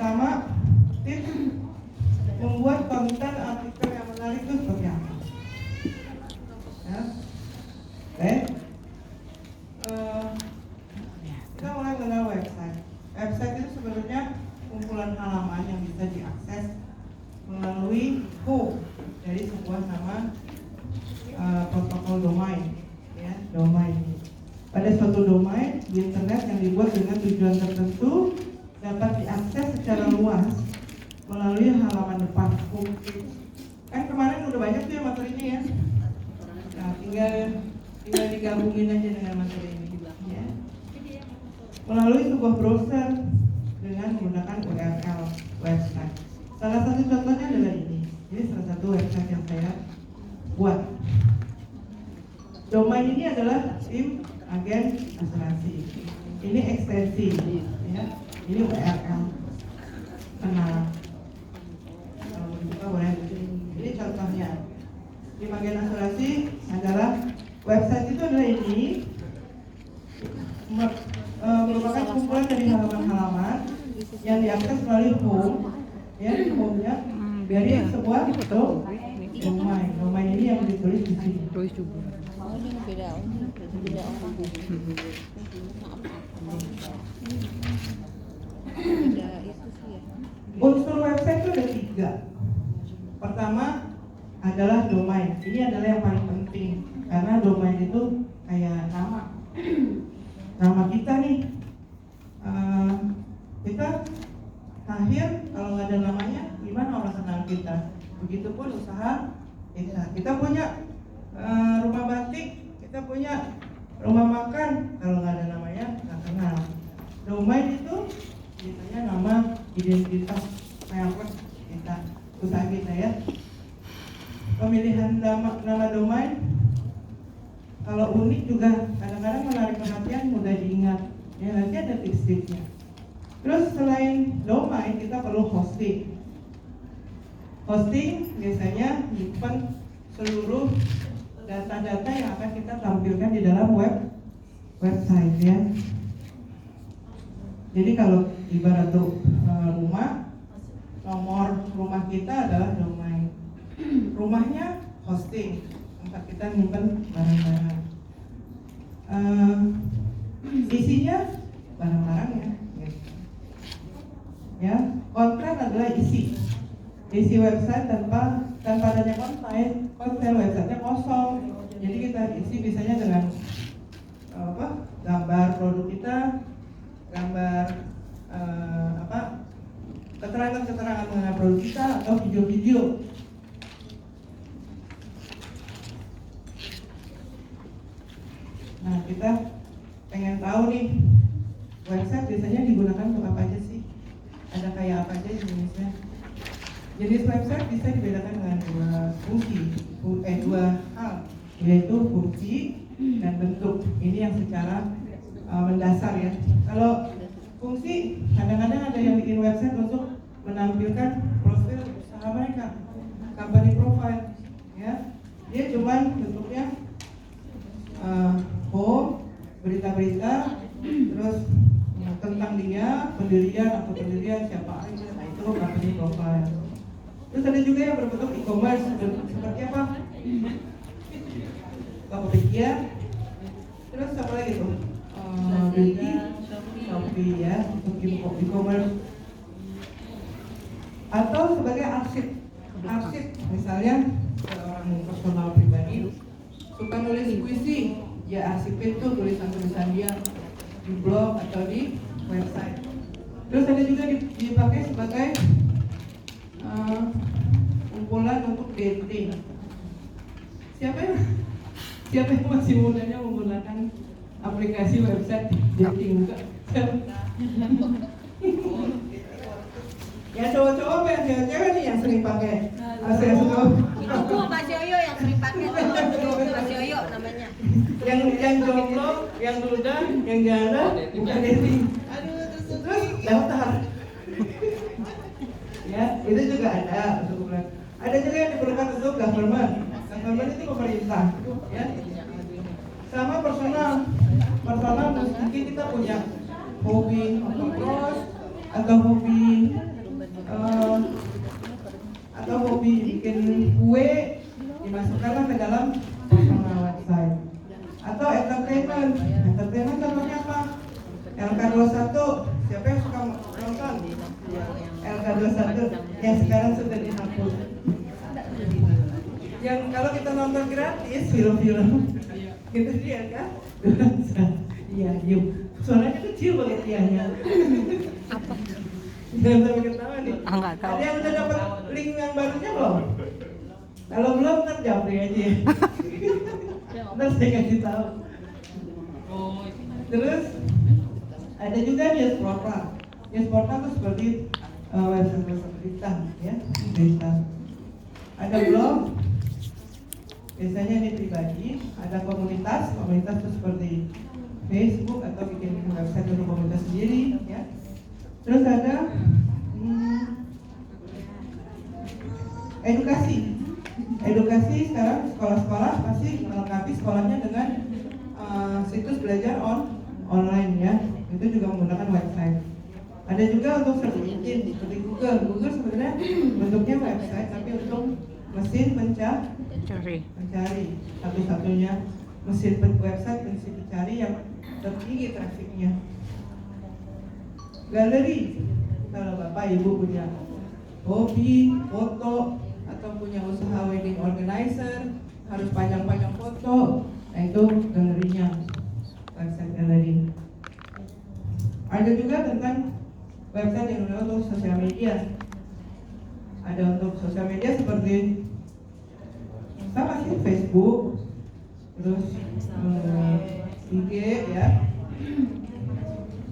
Sama tips membuat konten artikel yang menarik itu seperti apa? Ya. Oke. Kita mulai mengenal website. Website itu sebenarnya kumpulan halaman yang bisa diakses melalui home dari sebuah nama protokol domain, ya, domain. Pada suatu domain di internet yang dibuat dengan tujuan tertentu dapat diakses secara luas melalui halaman depan home page. Kan kemarin udah banyak tuh ya materinya ya. Nah, tinggal digabungin aja dengan materi ini, ya. Melalui sebuah browser dengan menggunakan URL website. Salah satu contohnya adalah ini. Ini salah satu website yang saya buat. Domain ini adalah tim agen asuransi. Ini ekstensi, ya. Ini URL. Kenal. Kalau mau dibuka boleh. Ini contohnya. Tim agen asuransi adalah website itu adalah ini. Merupakan kumpulan dari halaman-halaman yang diakses melalui home, ya, home-nya dari sebuah domain. Domain ini yang ditulis di sini. Unsur website itu ada 3. Pertama adalah domain. Ini adalah yang paling penting karena domain itu kayak nama kita nih. Kita akhir kalau nggak ada namanya gimana orang kenal kita. Begitupun usaha kita punya rumah batik, kita punya rumah makan, kalau nggak ada namanya nggak kenal. Domain itu biasanya nama identitas merek kita, usaha kita, ya. Pemilihan nama domain kalau unik juga kadang-kadang menarik perhatian, mudah diingat. Ya, nanti ada tips-tipsnya. Terus selain domain kita perlu hosting. Hosting biasanya menyimpan seluruh data-data yang akan kita tampilkan di dalam website, ya. Jadi kalau ibarat rumah, nomor rumah kita adalah domain. Rumahnya hosting, tempat kita menyimpan barang-barang. Isinya barang-barangnya. Ya, konten adalah isi website tanpa adanya konten websitenya kosong. Jadi kita isi biasanya dengan gambar produk kita, gambar keterangan mengenai produk kita atau video-video. Nah, kita pengen tahu nih website biasanya digunakan untuk apa aja sih? Ada kayak apa aja di Indonesia? Jenis website bisa dibedakan dengan dua hal, yaitu fungsi dan bentuk. Ini yang secara mendasar, ya. Kalau fungsi, kadang-kadang ada yang bikin website untuk menampilkan profil usaha mereka, company profile, ya. Dia cuman bentuknya home, berita-berita, terus tentang dia, pendirian siapa aja. Nah, itu company profile. Terus ada juga yang berbentuk e-commerce, seperti apa? Tokopedia. Terus apa lagi tuh? Shopee, ya, untuk e-commerce. Atau sebagai arsip, misalnya orang personal pribadi suka nulis puisi, ya arsipin tuh tulisan-tulisan dia di blog atau di website. Terus ada juga dipakai sebagai kumpulan untuk dating. Siapa yang masih mudanya menggunakan aplikasi website dating? Bukan? Ya cowok-cowok apa yang cewek-cewek nih yang sering pakai? Itu Mas Yoyo yang sering pakai tuh. Mas Yoyo namanya. Yang jomblo, yang duda, yang janda, bukan dating. Terus daftar. Ya, itu juga ada untuk ada juga yang diperlukan untuk government. Government itu pemerintah, ya. Sama personal mungkin kita punya hobi motocross atau hobi K21 yang sekarang sudah dihapus. Yang kalau kita nonton gratis film-film itu dia kan? Iya, yuk. Suaranya kecil banget tianya. Apa? Jangan sampai ketawa nih. Enggak tahu. Ada yang udah dapat link yang barunya belum? Kalau belum, ntar japri aja ya. Ntar saya kasih tahu. Terus ada juga news portal. News portal itu seperti website berita, ya, berita. Ada blog, biasanya ini pribadi. Ada komunitas itu seperti Facebook atau bikin website untuk komunitas sendiri, ya. Terus ada edukasi sekarang sekolah-sekolah pasti melengkapi sekolahnya dengan situs belajar online, ya. Itu juga menggunakan website. Ada juga untuk search engine seperti Google sebenarnya bentuknya website tapi untuk mesin pencari satu-satunya mesin pencari yang tertinggi trafiknya. Galeri, kalau bapak ibu punya hobi foto atau punya usaha wedding organizer harus panjang-panjang foto, nah itu galerinya, website galeri. Ada juga tentang website yang untuk sosial media. Ada untuk sosial media seperti sama sih, Facebook, terus IG, ya,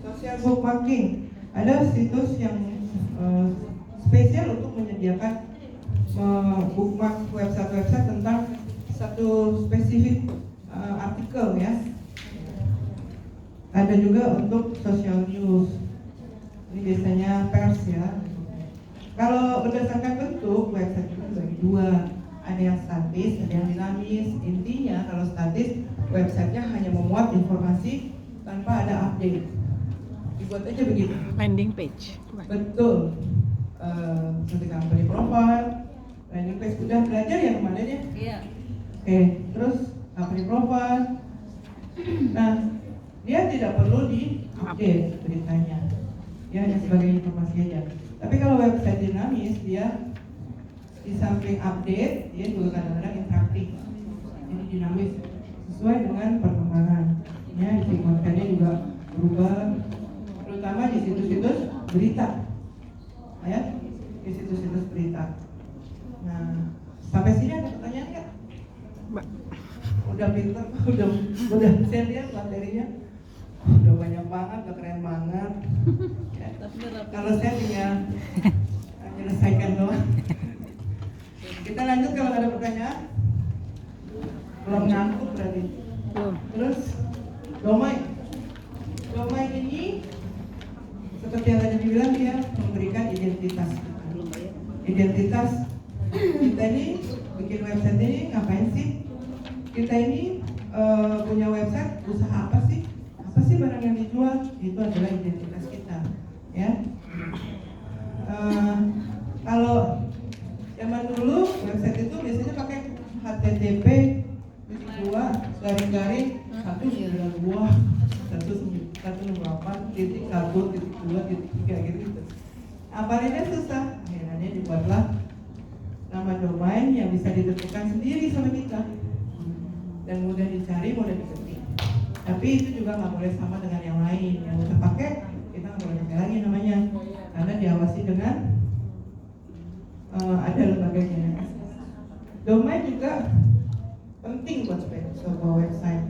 social bookmarking. Ada situs yang spesial untuk menyediakan bookmark website-website tentang satu spesifik artikel, ya. Ada juga untuk social news. Ini biasanya pers, ya. Kalau berdasarkan bentuk website itu dibagi dua. Ada yang statis, ada yang dinamis. Intinya kalau statis, websitenya hanya memuat informasi tanpa ada update. Dibuat aja begitu. Landing page. Betul. Seperti company profile, landing page. Udah belajar ya kemarin ya? Iya. Oke, terus company profile. Nah, dia tidak perlu di-update beritanya. Ya, hanya sebagai informasi aja. Tapi kalau website dinamis, dia di samping update, dia juga kadang-kadang interaktif. Jadi dinamis sesuai dengan perkembangan. Ya, isi kontennya juga berubah, terutama di situs-situs berita. Ya, di situs-situs berita. Nah, sampai sini ada pertanyaan nggak? Udah pinter, udah saya lihat materinya. Udah banyak banget, udah keren banget. Ya. Kalau saya tinggal menyelesaikan doang. Kita lanjut kalau ada pertanyaan. Belum nyangkut berarti. Terus domain ini seperti yang tadi dibilang, dia memberikan identitas. Identitas kita ini bikin website ini ngapain sih? Kita ini punya website usaha apa sih? Apa sih barang yang dijual? Itu adalah identitas kita, ya. Kalau zaman dulu website itu biasanya pakai HTTP garing-garing 192.168.1.2.3 gitu. Apalagi susah. Akhirnya dibuatlah nama domain yang bisa ditentukan sendiri sama kita dan mudah dicari, mudah diketik. Tapi itu juga nggak boleh sama dengan yang lain. Yang udah pakai kita nggak boleh pakai lagi namanya, karena diawasi dengan ada lembaganya. Domain juga penting buat sebuah website.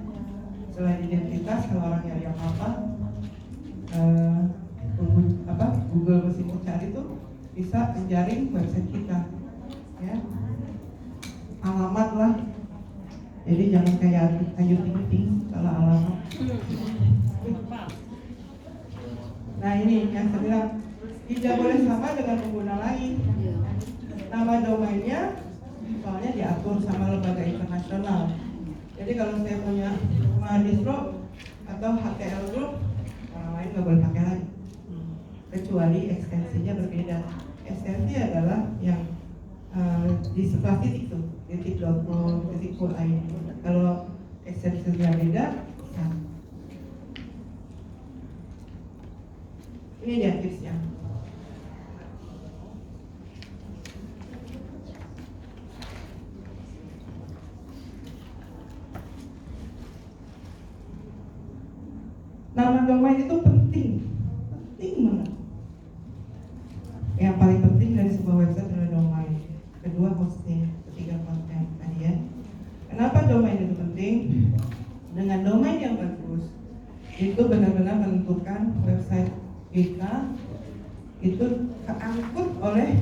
Selain identitas, kalau orang nyari apa-apa, Google mesin pencari itu bisa menjaring website kita, ya. Alamat lah. Jadi jangan kayak Ayu Ting Ting salah alamat. Nah ini yang saya bilang tidak boleh sama dengan pengguna lain. Nama domainnya soalnya diatur sama lembaga internasional. Jadi kalau saya punya Mahadistro atau HTL Group, orang lain nggak boleh pakai lagi, kecuali ekstensinya berbeda. Ekstensi adalah yang di sebelah titik tuh, titik.com, titik.co.id. Kalau ekstensinya beda, sama. Ini dia tipsnya. dengan domain yang bagus itu benar-benar menentukan website kita itu keangkut oleh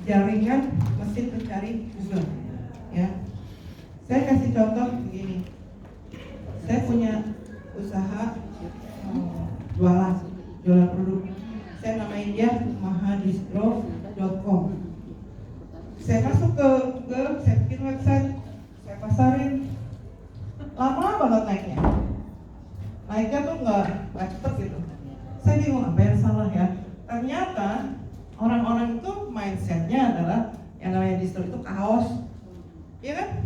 jaringan mesin pencari Google. Ya, saya kasih contoh begini. Saya punya usaha jualan produk. Saya namain dia mahadistro.com. Saya masuk ke Google, saya bikin website, saya pasarin. Lama banget naiknya. Naiknya tuh nggak cepet gitu. Saya bingung apa yang salah ya. Ternyata orang-orang itu mindsetnya adalah yang namanya distro itu kaos, iya kan?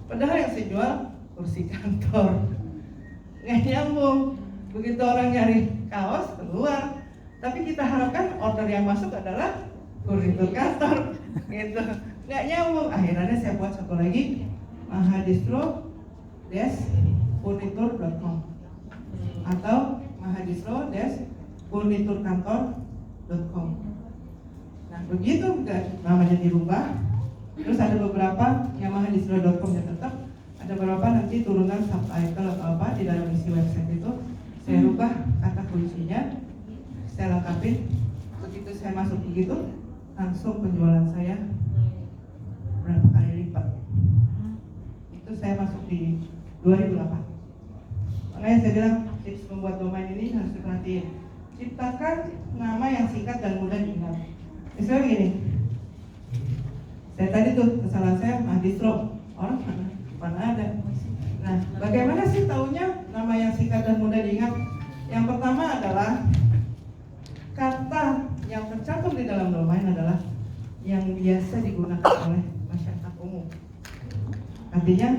Padahal yang saya jual kursi kantor, nggak nyambung. Begitu orang nyari kaos keluar, tapi kita harapkan order yang masuk adalah furnitur kantor, gitu. Nggak nyambung. Akhirnya saya buat satu lagi, mahadistro-furnitur.com atau mahadistro-furniturkantor.com. Nah, begitu namanya dirubah, terus ada beberapa yang mahadistro.com yang tetap, ada beberapa nanti turunan subtitle atau apa di dalam isi website itu saya rubah kata kuncinya, saya lengkapin. Begitu saya masuk begitu, langsung penjualan saya berapa kali lipat. Itu saya masuk di 2008. Makanya saya bilang tips membuat domain ini harus diperhatiin. Ciptakan nama yang singkat dan mudah diingat. Misalnya begini, saya tadi tuh kesalahan saya mahadistro, orang mana ada. Nah, bagaimana sih taunya nama yang singkat dan mudah diingat? Yang pertama adalah kata yang tercantum di dalam domain adalah yang biasa digunakan oleh masyarakat umum. Artinya,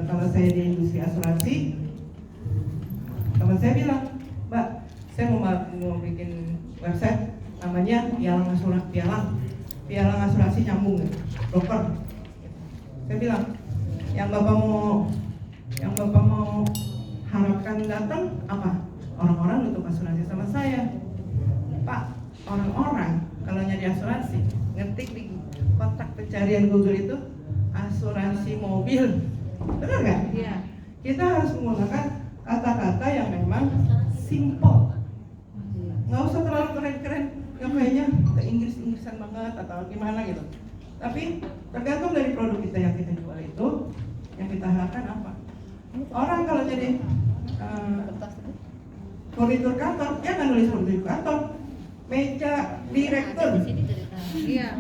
kalau saya di industri asuransi, teman saya bilang, Mbak, saya mau bikin website namanya pialang asuransi nyambung, broker. Saya bilang, yang bapak mau harapkan datang apa? Orang-orang untuk asuransi sama saya. Pak, orang-orang kalau nyari asuransi ngetik di kotak pencarian Google itu asuransi mobil, benar nggak? Iya. Kita harus menggunakan kata-kata yang memang simple, nggak usah terlalu keren-keren yang kayaknya ke Inggris-Inggrisan banget atau gimana gitu. Tapi tergantung dari produk kita yang kita jual itu, yang kita harapkan apa. Orang kalau jadi furnitur kantor, dia nggak nulis furnitur kantor, meja direktur, Iya.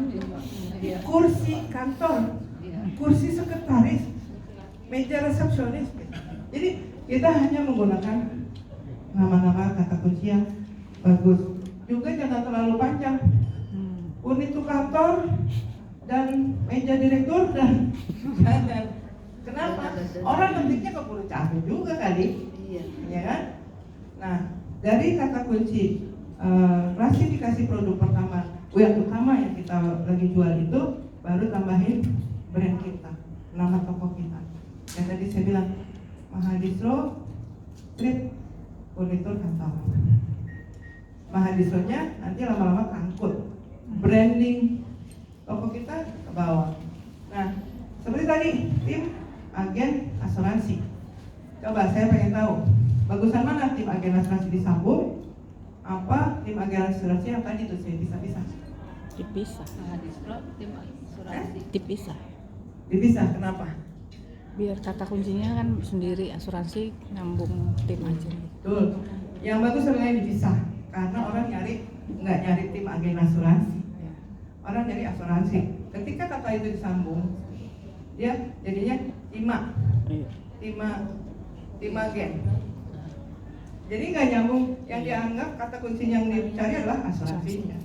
kursi kantor, kursi sekretaris, meja resepsionis. Jadi kita hanya menggunakan nama-nama kata kunci yang bagus. Juga jangan terlalu panjang. Furnitur kantor dan meja direktur dan jangan. Kenapa? Orang ketiknya keburu capek juga kali, ya kan? Nah, dari kata kunci klasifikasi produk pertama, yang utama yang kita lagi jual itu, baru tambahin brand kita, nama toko kita. Yang tadi saya bilang, Mahadistro Strip Furnitur Kantor. Mahadistronya nanti lama-lama angkut, branding toko kita ke bawah. Nah, seperti tadi tim agen asuransi. Coba saya pengen tahu, bagusan mana tim agen asuransi disambung, apa tim agen asuransi yang tadi tuh saya bisa-bisa? Dipisah. Mahadistro tim asuransi. Dipisah. Dipisah, kenapa? Biar kata kuncinya kan sendiri, asuransi nyambung tim aja. Betul. Yang bagus sebenarnya dipisah, karena orang nggak nyari tim agen asuransi, orang nyari asuransi. Ketika kata itu disambung, dia jadinya tim agen. Jadi nggak nyambung. Yang dianggap kata kunci yang dicari adalah asuransinya.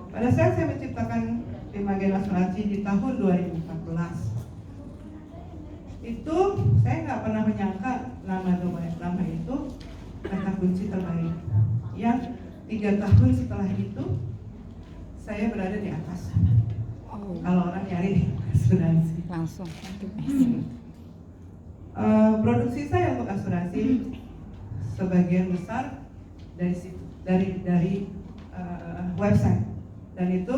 Pada saat saya menciptakan tim agen asuransi di tahun 2014, itu saya nggak pernah menyangka nama itu kata kunci terbaik. Yang 3 tahun setelah itu saya berada di atas. Kalau orang nyari asuransi Langsung. Produksi saya untuk asuransi sebagian besar dari website, dan itu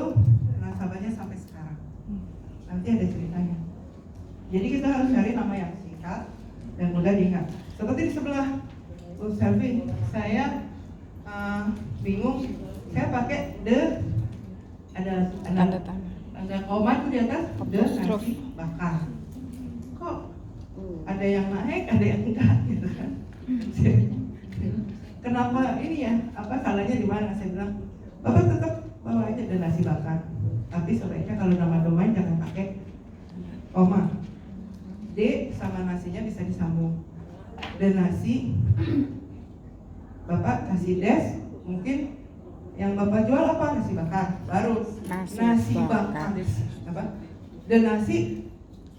nasabahnya sampai sekarang. Nanti ada ceritanya. Jadi kita harus cari nama yang singkat singkat dan mudah diingat. Seperti di sebelah Bu Selvi, saya bingung, saya pakai ada Tanda koma itu di atas Apostrof. nasi bakar. Kok ada yang naik, ada yang enggak gitu kan? Kenapa ini ya? Apa salahnya di mana? Saya bilang, Bapak tetap bawa aja ada nasi bakar. Tapi sebaiknya kalau nama domain jangan pakai koma. D sama nasinya bisa disambung. Dan nasi, Bapak kasih des, mungkin yang Bapak jual apa? Nasi bakar. Baru nasi bakar. Apa? Dan nasi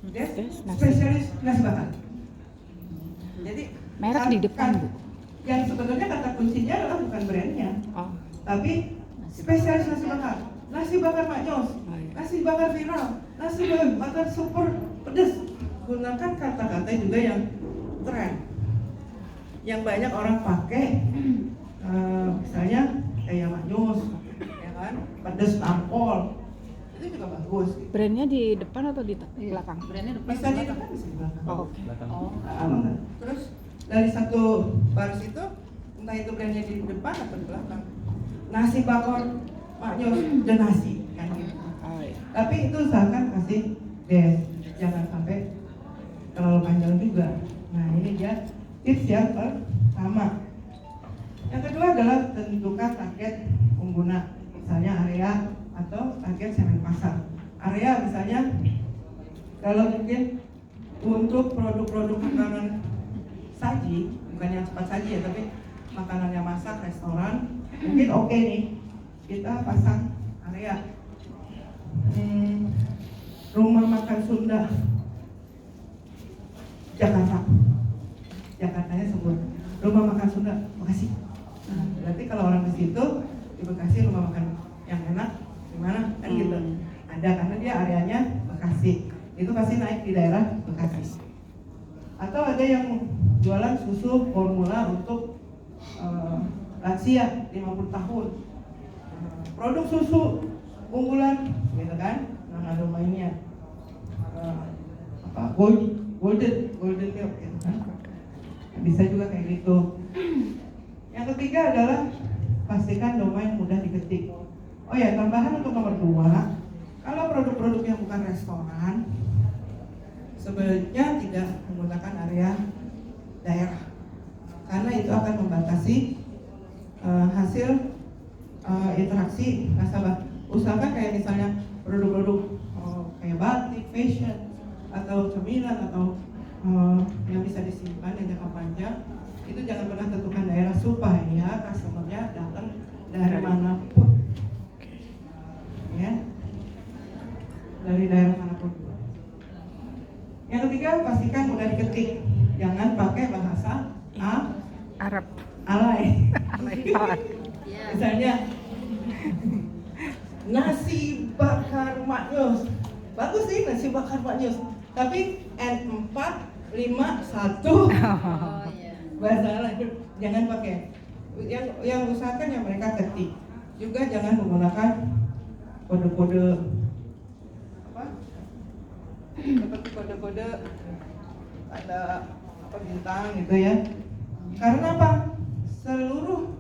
des, spesialis nasi bakar. Jadi merek di depan, Bu. Yang sebenarnya kata kuncinya adalah bukan brandnya, tapi spesialis nasi bakar. Nasi bakar Mak Nyos, nasi bakar viral, nasi bakar super pedas. Gunakan kata-kata juga yang tren, yang banyak orang pakai. Misalnya kayak Mak Nyos, ya kan, pedas nampol, itu juga bagus. Brandnya di depan atau di belakang? Brandnya depan. Bisa di depan, bisa di belakang. Oh, oke. Terus dari satu baris itu, entah itu brandnya di depan atau di belakang. Nasi bakar Mak Nyos dan nasi kan gitu. Oh, iya. Tapi itu usahakan kasih des, jangan sampai terlalu panjang juga. Nah ini dia tips yang pertama. Yang kedua adalah tentukan target pengguna, misalnya area atau target segmen pasar. Area misalnya kalau mungkin untuk produk-produk makanan saji, bukan yang cepat saji ya, tapi makanan yang masak, restoran, mungkin oke nih kita pasang area rumah makan Sunda Jakartanya sebut rumah makan Sunda Bekasi. Nah, berarti kalau orang ke situ di Bekasi rumah makan yang enak di mana kan gitu ada, karena dia areanya Bekasi, itu pasti naik di daerah Bekasi. Atau ada yang jualan susu formula untuk lansia 50 tahun, produk susu unggulan gitu kan, nama domainnya golden milk gitu kan, bisa juga kayak gitu. Yang ketiga adalah pastikan domain mudah diketik. Oh ya, tambahan untuk nomor 2, kalau produk-produk yang bukan restoran sebenarnya tidak menggunakan area daerah, karena itu akan membatasi hasil interaksi nasabah. Usahakan kayak misalnya produk-produk kayak batik, fashion, atau cemilan, atau yang bisa disimpan yang jangka panjang, itu jangan pernah tentukan daerah supaya customer-nya datang dari manapun, ya, dari daerah manapun. Yang ketiga, pastikan mudah diketik, jangan pakai bahasa Arab. alay. Iya. Misalnya nasi bakar Mak Nyos, bagus sih nasi bakar Mak Nyos, tapi N451 Oh iya. bahasa lain, jangan pakai. Yang usahakan yang mereka ketik. Juga jangan menggunakan kode-kode apa? Seperti kode-kode ada apa bintang gitu ya. Karena apa? Seluruh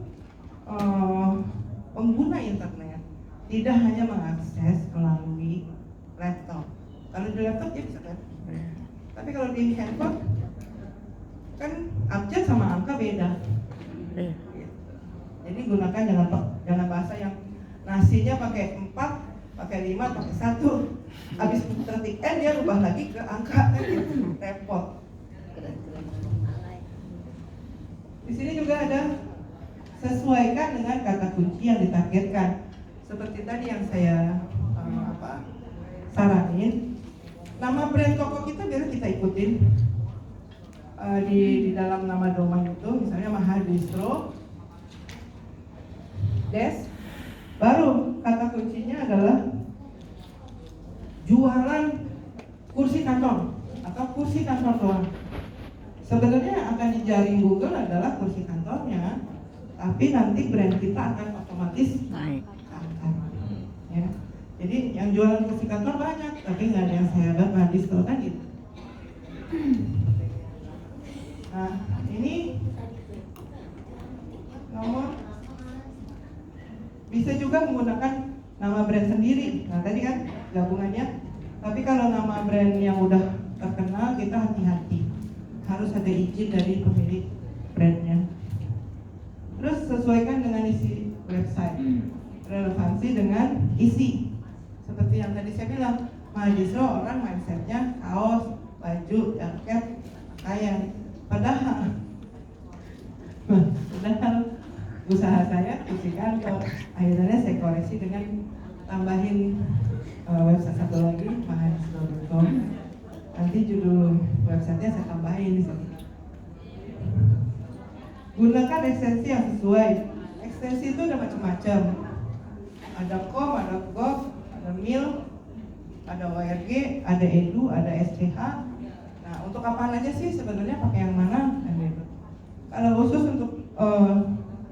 pengguna internet tidak hanya mengakses melalui laptop. Kalau di laptop ya bisa kan? Tapi kalau di handphone kan abjad sama angka beda. Jadi gunakan jangan bahasa yang nasinya pakai 4, pakai 5, pakai 1. Habis ketik N dia rubah lagi ke angka kan gitu. Repot. Di sini juga ada sesuaikan dengan kata kunci yang ditargetkan. Seperti tadi yang saya saranin, nama brand toko kita biar kita ikutin di dalam nama domain itu, misalnya Mahadistro Des, baru kata kuncinya adalah jualan kursi kantor atau kursi kantor doang. Sebenarnya yang akan dijaring Google adalah kursi kantornya, tapi nanti brand kita akan otomatis Naik. ya. Jadi yang jualan kursi kantor banyak, tapi nggak ada yang saya lihat Mahadistro kan gitu. juga menggunakan nama brand sendiri. Nah tadi kan gabungannya. Tapi kalau nama brand yang udah terkenal, kita hati-hati. Harus ada izin dari pemilik brandnya. Terus sesuaikan dengan isi website. Relevansi dengan isi. Seperti yang tadi saya bilang, mahasiswa orang mindsetnya kaos, baju, jaket, pakaian. Padahal usaha saya isi kantor. Akhirnya saya koreksi dengan tambahin website satu lagi, mahasiswa.com. Nanti judul websitenya saya tambahin di sini. Gunakan ekstensi yang sesuai. Ekstensi itu ada macam-macam. Ada com, ada gov, ada mil, ada org, ada edu, ada sth. Nah, untuk apaan aja sih sebenarnya pakai yang mana? Kalau khusus untuk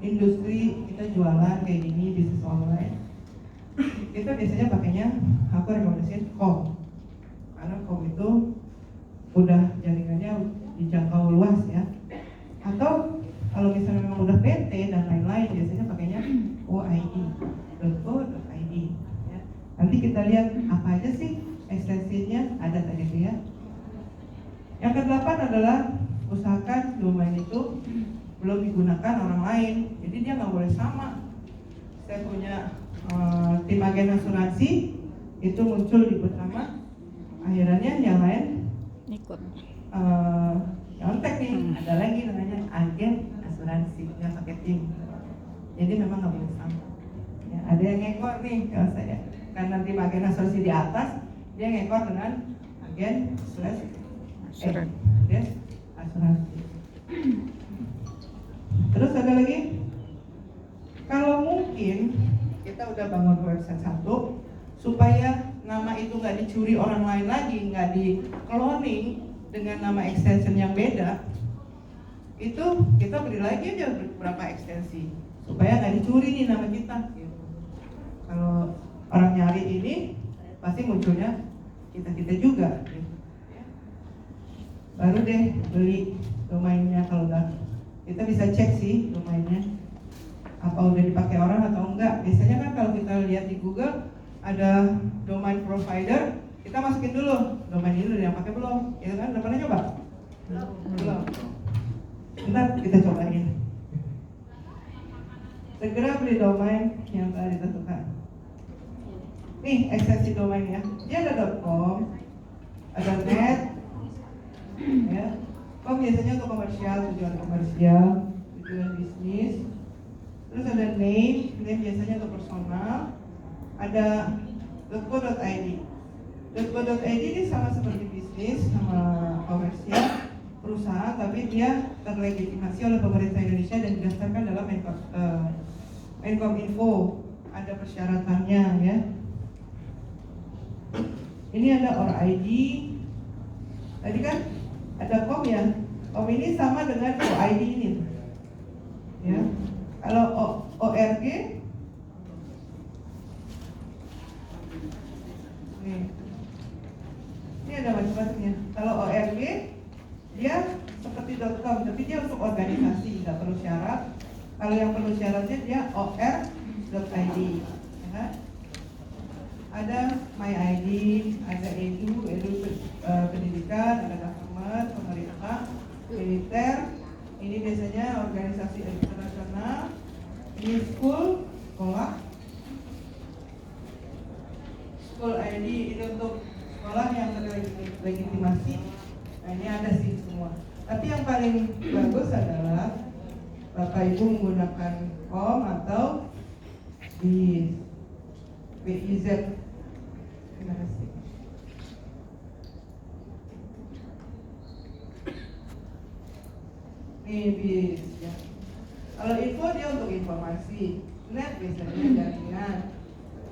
industri kita jualan kayak gini, bisnis online, kita biasanya pakainya, aku rekomendasiin com. Karena com itu udah jaringannya dijangkau luas ya. Atau kalau misalnya memang udah PT dan lain-lain, biasanya pakainya oid.co.id ya. Nanti kita lihat apa aja sih ekstensinya, ada tadi itu ya. Yang ke-8 adalah usahakan domain itu belum digunakan orang lain, jadi dia nggak boleh sama. Saya punya tim agen asuransi, itu muncul di pertama, akhirnya yang lain ikut. nyontek nih, ada lagi namanya agen asuransi yang pakai tim. Jadi memang nggak boleh sama. Ya, ada yang ngekor nih kalau saya, karena tim agen asuransi di atas, dia ngekor dengan agen asuransi. Terus ada lagi, kalau mungkin kita udah bangun website satu, supaya nama itu nggak dicuri orang lain lagi, nggak di cloning dengan nama extension yang beda, itu kita beri lagi aja beberapa ekstensi supaya nggak dicuri nih nama kita. Gitu. Kalau orang nyari ini pasti munculnya kita juga. Gitu. Baru deh beli domainnya. Kalau udah, kita bisa cek sih domainnya apa udah dipakai orang atau enggak. Biasanya kan kalau kita lihat di Google ada domain provider, kita masukin dulu domain ini udah yang pakai belum, ya kan? Udah pernah coba? Belum. Ntar kita cobain. Segera beli domain yang telah ditentukan. Nih ekstensi domain ya. Dia ada .com, ada net, ya. Com biasanya untuk komersial, tujuan komersial, tujuan bisnis. Terus ada name biasanya untuk personal. Ada .co.id. .co.id ini sama seperti bisnis, sama komersial, perusahaan, tapi dia terlegitimasi oleh pemerintah Indonesia dan didaftarkan dalam Menkominfo. Ada persyaratannya ya. Ini ada ORID. Tadi kan ada com ya. Com ini sama dengan OID ini. Ya. Kalau ORG nih. Ini ada macam-macamnya. Kalau ORG dia seperti .com, tapi dia untuk organisasi, nggak perlu syarat. Kalau yang perlu syaratnya dia or.id, ya. Ada MyID, ada edu pendidikan, ada government, pemerintah, militer. Ini biasanya organisasi internasional. Ini school, sekolah. School ID ini untuk sekolah yang terlegitimasi. Nah ini ada sih semua. Tapi yang paling bagus adalah Bapak Ibu menggunakan com atau di BIZ. Terima kasih. Nih BIZ ya. Kalau info dia untuk informasi. Net biasanya jaringan.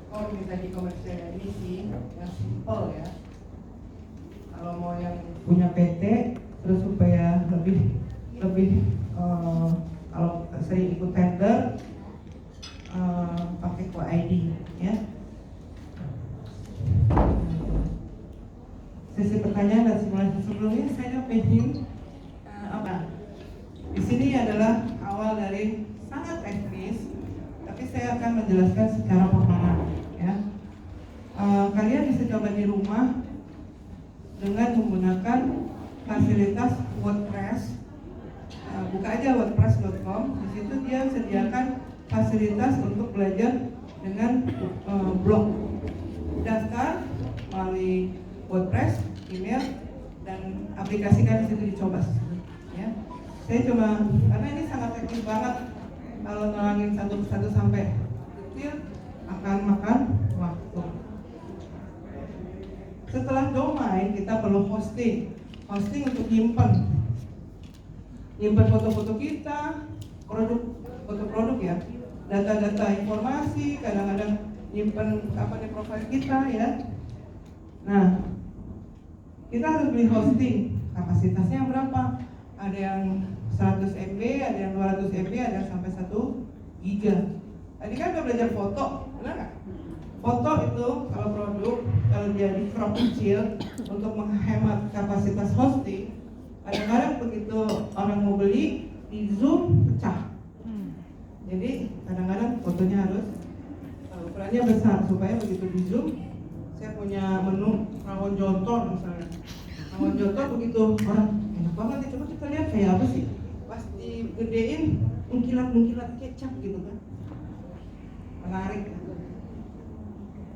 Com bisa di komersial ini sih yang simple ya. Kalau mau yang punya PT terus supaya lebih kalau sering ikut tender pakai QID ya. Sesi pertanyaan dan simulasi sebelumnya saya pengen apa? Di sini adalah awal dari sangat teknis, tapi saya akan menjelaskan secara di rumah dengan menggunakan fasilitas WordPress. Buka aja wordpress.com. Di situ dia sediakan fasilitas untuk belajar dengan blog. Daftar melalui WordPress, email, dan aplikasikan di situ, dicoba. Ya. Saya cuma karena ini sangat teknis banget, kalau ngelangin satu persatu sampai detail akan makan waktu. Setelah domain, kita perlu hosting untuk nyimpen foto-foto kita, foto-produk ya, data-data informasi, kadang-kadang nyimpen di profil kita ya. Nah, kita harus beli hosting, kapasitasnya berapa? Ada yang 100 MB, ada yang 200 MB, ada yang sampai 1 giga. Tadi kan udah belajar foto, benar nggak? Foto itu kalau produk, kalau dia di crop kecil untuk menghemat kapasitas hosting, kadang-kadang begitu orang mau beli, di zoom pecah. Jadi kadang-kadang fotonya harus ukurannya besar supaya begitu di zoom. Saya punya menu rawon jontor misalnya. Rawon jontor begitu orang enak banget nih, coba kita lihat kayak apa sih. Pas digedein mengkilat kecap gitu kan. Menarik.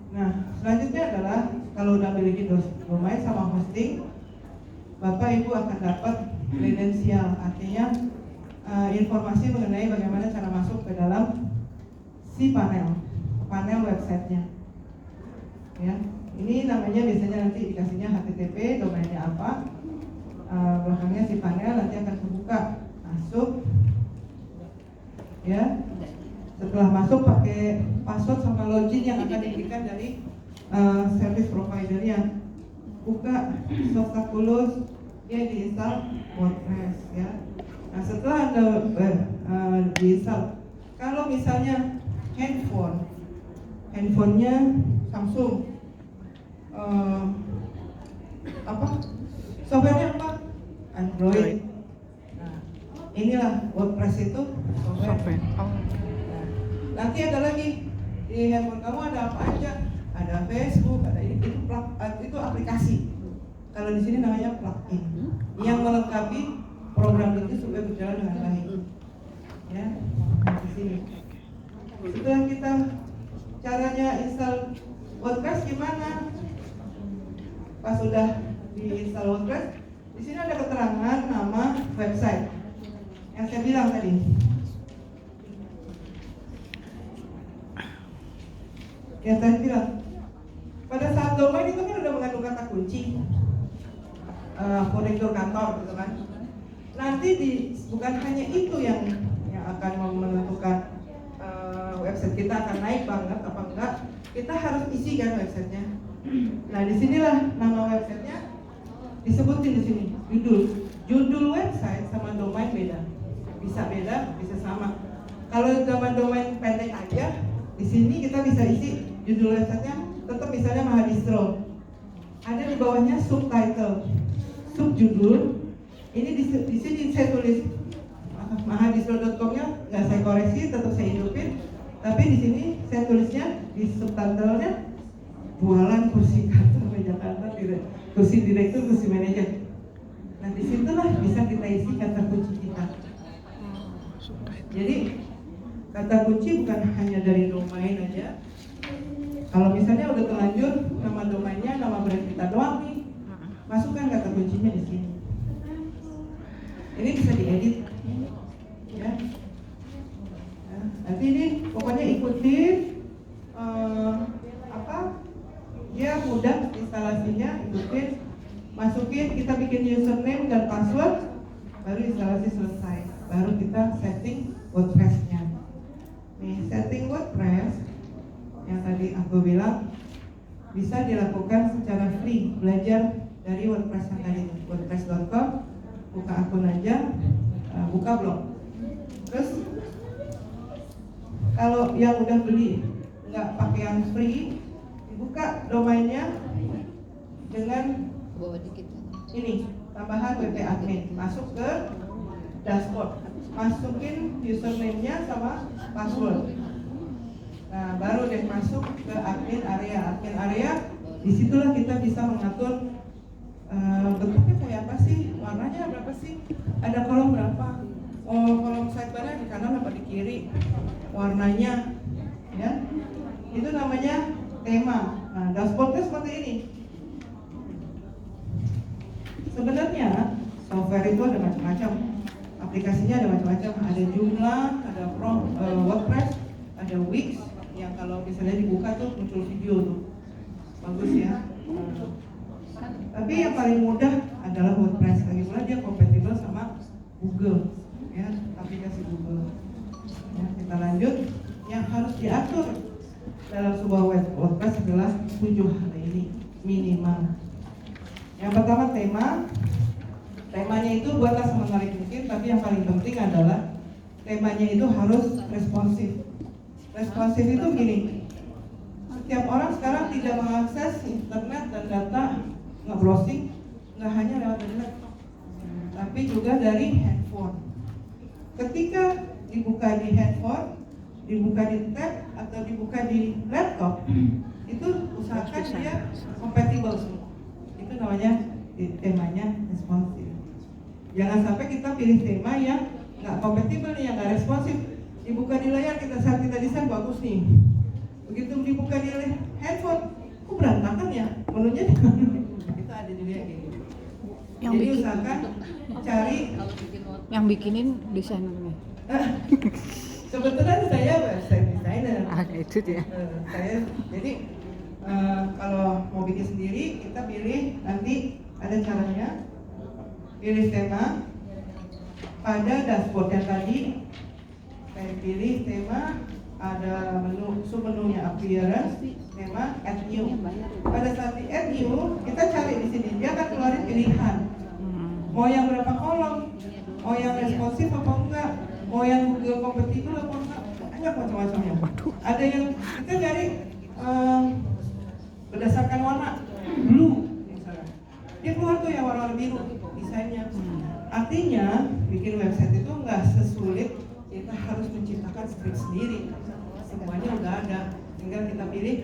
Nah, selanjutnya adalah kalau udah memiliki domain sama hosting, Bapak Ibu akan dapat kredensial, artinya informasi mengenai bagaimana cara masuk ke dalam si panel websitenya. Ya, ini namanya biasanya nanti dikasihnya HTTP, domainnya apa, belakangnya si panel nanti akan terbuka, masuk. Ya, setelah masuk pakai password sama login yang akan diberikan dari service providernya. Buka Softaculous, dia diinstal WordPress ya. Nah, setelah Anda diinstal, kalau misalnya handphonenya Samsung, softwarenya apa? Android. Nah, inilah WordPress itu software. Nanti ada lagi di handphone kamu ada apa aja? Ada Facebook, ada itu aplikasi. Kalau di sini namanya plugin yang melengkapi program itu supaya berjalan dengan baik. Ya, di sini. Setelah kita caranya install WordPress gimana? Pas sudah diinstal WordPress, di sini ada keterangan nama website yang saya bilang tadi. Yang saya bilang, pada saat domain itu kan udah mengandung kata kunci, konektor kantor gitu kan. Nanti bukan hanya itu yang akan menentukan website kita akan naik banget apa enggak, kita harus isi kan websitenya. Nah, disinilah nama websitenya disebutin di sini, judul website sama domain beda, bisa sama. Kalau domain pendek aja, di sini kita bisa isi judul websitenya tetap misalnya Mahadistro. Ada di bawahnya subtitle, subjudul. Ini di sini saya tulis mahadistro.com-nya nggak saya koreksi, tetap saya hidupin. Tapi di sini saya tulisnya di subtitle-nya jualan kursi kantor Jakarta, kursi direktur, kursi manajer. Nah, disitulah bisa kita isi kata kunci kita. Jadi kata kunci bukan hanya dari domain aja. Kalau misalnya udah terlanjur nama domainnya, nama brand kita doang nih, masukkan kata kuncinya di sini. Ini bisa diedit, ya. Nah, nanti ini pokoknya ikutin dia mudah instalasinya, ikutin, masukin, kita bikin username dan password, baru instalasi selesai, baru kita setting WordPress-nya. Nih, setting WordPress yang tadi aku bilang bisa dilakukan secara free, belajar dari WordPress yang tadi, wordpress.com, buka akun aja, buka blog. Terus kalau yang udah beli nggak pakai yang free, dibuka domainnya dengan ini tambahan WP admin, masuk ke dashboard, masukin username-nya sama password. Nah, baru deh masuk ke admin area Disitulah kita bisa mengatur bentuknya kayak apa sih, warnanya berapa sih, ada kolom berapa, kolom sidebar-nya di kanan apa di kiri, warnanya, ya, itu namanya tema. Nah, dashboardnya seperti ini. Sebenarnya software itu ada macam-macam, aplikasinya ada macam-macam, ada Joomla, ada WordPress, ada Wix, yang kalau misalnya dibuka tuh muncul video tuh, bagus ya. Tapi yang paling mudah adalah WordPress, lagi pula dia kompatibel sama Google, ya, aplikasi Google. Ya, kita lanjut. Yang harus diatur dalam sebuah WordPress adalah 7 hal ini minimal. Yang pertama tema. Temanya itu buatlah semenarik mungkin, tapi yang paling penting adalah temanya itu harus responsif. Responsif itu gini, setiap orang sekarang tidak mengakses internet dan data, nge-browsing nggak hanya lewat dari laptop, tapi juga dari handphone. Ketika dibuka di handphone, dibuka di tab atau dibuka di laptop, itu usahakan dia compatible semua. Itu namanya temanya responsif. Jangan sampai kita pilih tema yang nggak kompatibel nih, yang nggak responsif. Dibuka di layar saat kita desain bagus nih, begitu dibuka di handphone, kok berantakan ya, menunya itu ada di dia gitu. Yang Jadi bikin, usahakan cari yang bikinin desainernya. Sebetulnya saya website designer. Itu dia. Saya jadi kalau mau bikin sendiri kita pilih, nanti ada caranya. Pilih tema pada dashboard yang tadi. Saya pilih tema, ada menu, submenunya appearance, tema add new. Pada saat di add new, kita cari di sini, dia akan keluarin pilihan. Mau yang berapa kolom, mau yang responsif apa enggak, mau yang Google kompatibel apa enggak, banyak macam-macamnya. Ada yang kita cari berdasarkan warna, blue misalnya. Dia keluar tuh yang warna biru desainnya. Artinya bikin website itu nggak sesulit kita harus menciptakan script sendiri, semuanya udah ada, tinggal kita pilih,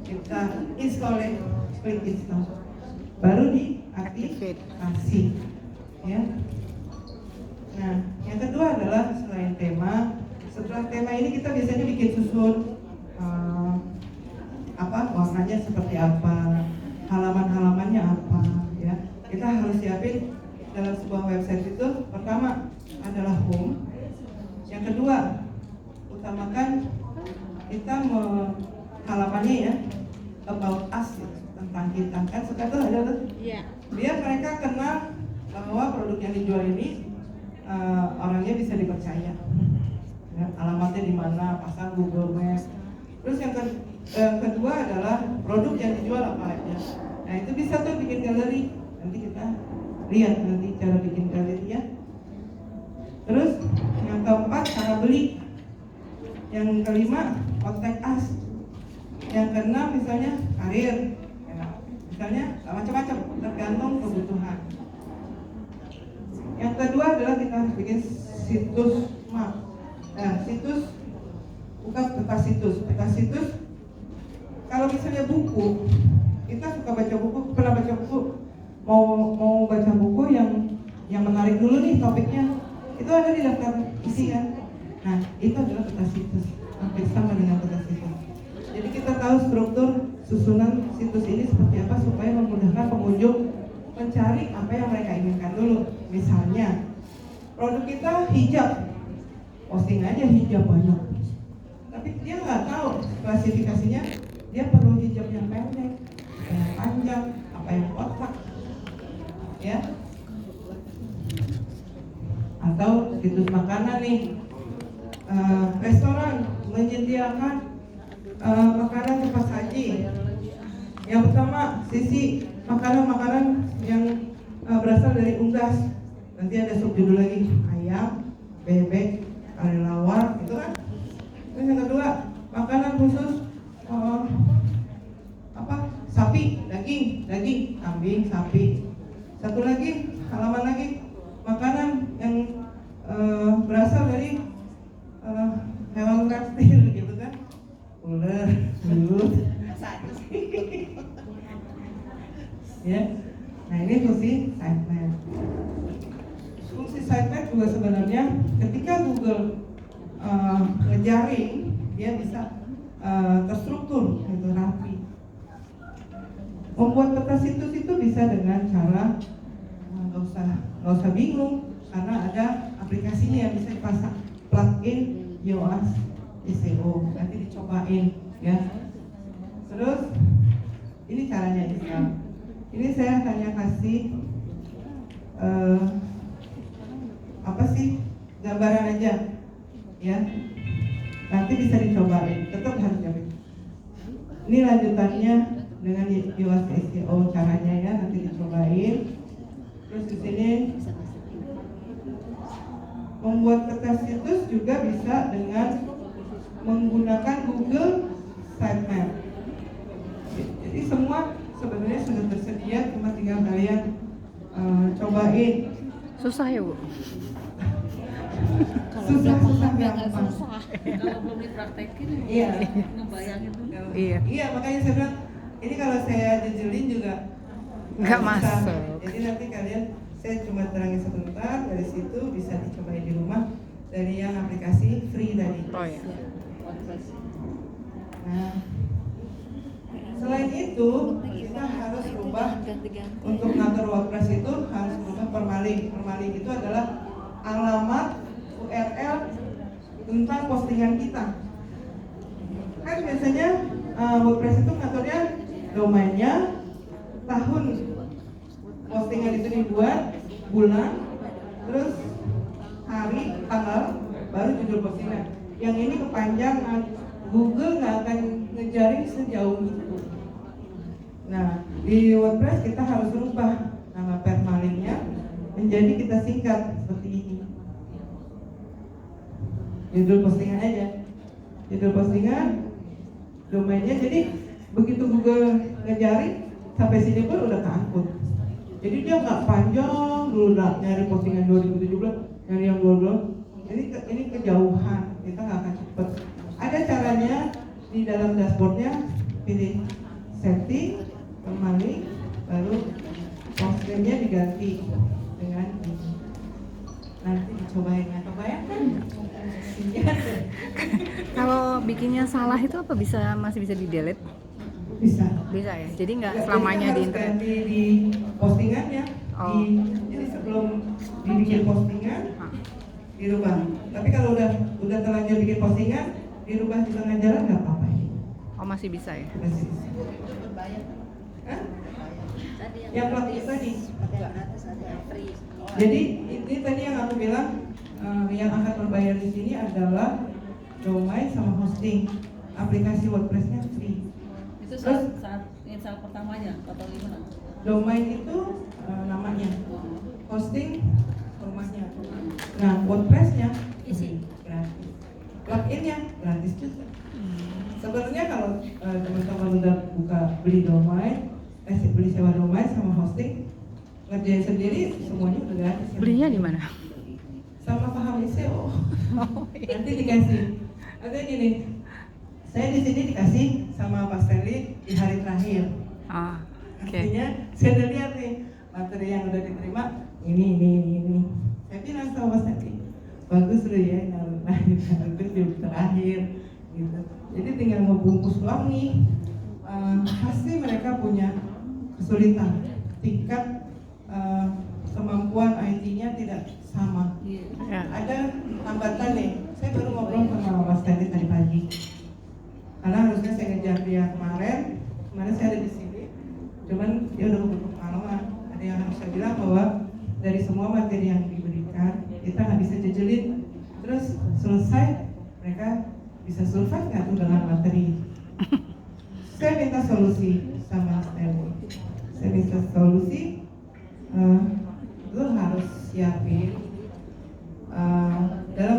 kita install script install, baru diaktifasi, ya. Nah, yang kedua adalah selain tema, setelah tema ini kita biasanya bikin susun warnanya seperti apa, halaman-halamannya apa, ya. Kita harus siapin dalam sebuah website itu, pertama adalah home. Yang kedua, utamakan kita halamannya ya, about us ya, tentang kita. Kan suka tuh ada tuh. Iya. Biar mereka kenal bahwa produk yang dijual ini orangnya bisa dipercaya. Ya, alamatnya di mana, pasang Google Maps. Terus yang kedua adalah produk yang dijual apa aja. Nah itu bisa tuh bikin galeri. Nanti kita lihat nanti cara bikin galeri ya. Terus yang keempat cara beli, yang kelima contact us, yang keenam misalnya karir, ya, misalnya macam-macam tergantung kebutuhan. Yang kedua adalah kita harus bikin situs map. Nah situs, bukan peta situs. Kalau misalnya buku, kita suka baca buku, pernah baca buku, mau baca buku yang menarik dulu nih topiknya. Itu ada di daftar isi kan. Nah itu adalah peta situs, hampir sama dengan peta situs. Jadi kita tahu struktur susunan situs ini seperti apa supaya memudahkan pengunjung mencari apa yang mereka inginkan dulu. Misalnya produk kita hijab, posting aja hijab banyak, tapi dia nggak tahu klasifikasinya, dia perlu hijab yang pendek, yang panjang, apa yang kotak, ya. Atau situs makanan nih, restoran menyediakan makanan cepat saji. Yang pertama sisi makanan-makanan yang berasal dari unggas. Nanti ada subjudul lagi, ayam, bebek, kari lawar, gitu kan. Terus yang kedua makanan khusus sapi, daging, kambing, sapi. Satu lagi, halaman lagi, makanan yang berasal dari hewan reptil gitu kan, ular, belut. ya. Nah ini fungsi sitemap. Fungsi sitemap juga sebenarnya ketika Google ngejaring, dia bisa terstruktur, gitu, rapi. Membuat peta situs itu bisa dengan cara nggak usah bingung, karena ada aplikasinya yang bisa dipasang, plugin Yoast SEO, nanti dicobain ya. Terus ini caranya install. Ini saya hanya kasih apa sih, gambaran aja ya. Nanti bisa dicobain, tetap harus cobain. Ini lanjutannya dengan Yoast SEO caranya ya, nanti dicobain. Terus di sini membuat peta situs juga bisa dengan menggunakan Google Sitemap. Jadi semua sebenarnya sudah tersedia, cuma tinggal kalian cobain. Susah ya Bu? Susah gampang. Kalau belum dipraktekin, Iya. ngebayangin tuh. Iya. Iya, makanya saya bilang ini kalau saya jejelin juga Nggak susah. masuk. Jadi nanti kalian, saya cuma terangin sebentar, dari situ bisa dicobain di rumah dari yang aplikasi free tadi. Oh ya. Nah, selain itu kita harus rubah, untuk ngatur WordPress itu harus rubah permalink. Permalink itu adalah alamat URL tentang postingan kita. Kan biasanya WordPress itu ngaturnya domainnya, tahun postingan itu dibuat, bulan, terus hari, tanggal, baru judul postingan. Yang ini kepanjangan, Google nggak akan ngejaring sejauh itu. Nah, di WordPress kita harus rubah nama permalinknya menjadi kita singkat seperti ini. Judul postingan aja, judul postingan, domainnya. Jadi begitu Google ngejaring sampai sini pun udah keangkut. Jadi dia nggak panjang dulu nyari postingan 2017, nyari yang 22. Ini kejauhan, kita nggak akan cepet. Ada caranya di dalam dashboardnya, pilih setting, permalink, baru postingnya diganti dengan ini. Nanti dicobain, ya kebayangkan? Kalau bikinnya salah itu apa masih bisa di delete? Bisa. Bisa ya. Jadi nggak Ya, selamanya jadi di harus internet. ganti di postingannya. Oh. Jadi sebelum dibikin postingan dirubah. Tapi kalau udah terlanjur bikin postingan, dirubah di tengah jalan nggak apa-apa ini. Oh masih bisa ya. Masih bisa. Hah? Yang plugin tadi. Jadi ini tadi yang aku bilang, yang akan berbayar di sini adalah domain sama hosting. Aplikasi WordPress-nya free. Itu Terus saat install pertamanya atau gimana? domain itu namanya, hosting rumahnya. Nah, WordPress-nya Isi. gratis, plugin-nya gratis juga. Sebenarnya kalau teman-teman udah beli domain, beli sewa domain sama hosting, ngerjain sendiri semuanya udah gratis. Belinya di mana? Sama paham SEO. Nanti dikasih. Artinya gini, saya di sini dikasih sama Pak Stanley di hari terakhir. Ah, oke. Artinya saya udah lihat nih materi yang udah diterima, ini. Saya bilang sama Mas Stanley, bagus lu ya, naruh di terakhir gitu. Jadi tinggal ngebungkus doang nih. Pasti mereka punya kesulitan, tingkat kemampuan IT-nya tidak sama. Ya. Ada hambatan nih. Saya baru ngobrol sama Mas Stanley tadi pagi. Karena harusnya saya ngejar dia kemarin saya ada di sini. Cuman dia udah berpengalaman. Ada yang harus saya bilang bahwa dari semua materi yang diberikan, kita nggak bisa jejelin. Terus selesai, mereka bisa survive nggak tuh dengan materi? Saya minta solusi sama Stanley. Saya minta solusi. Lo harus siapin dalam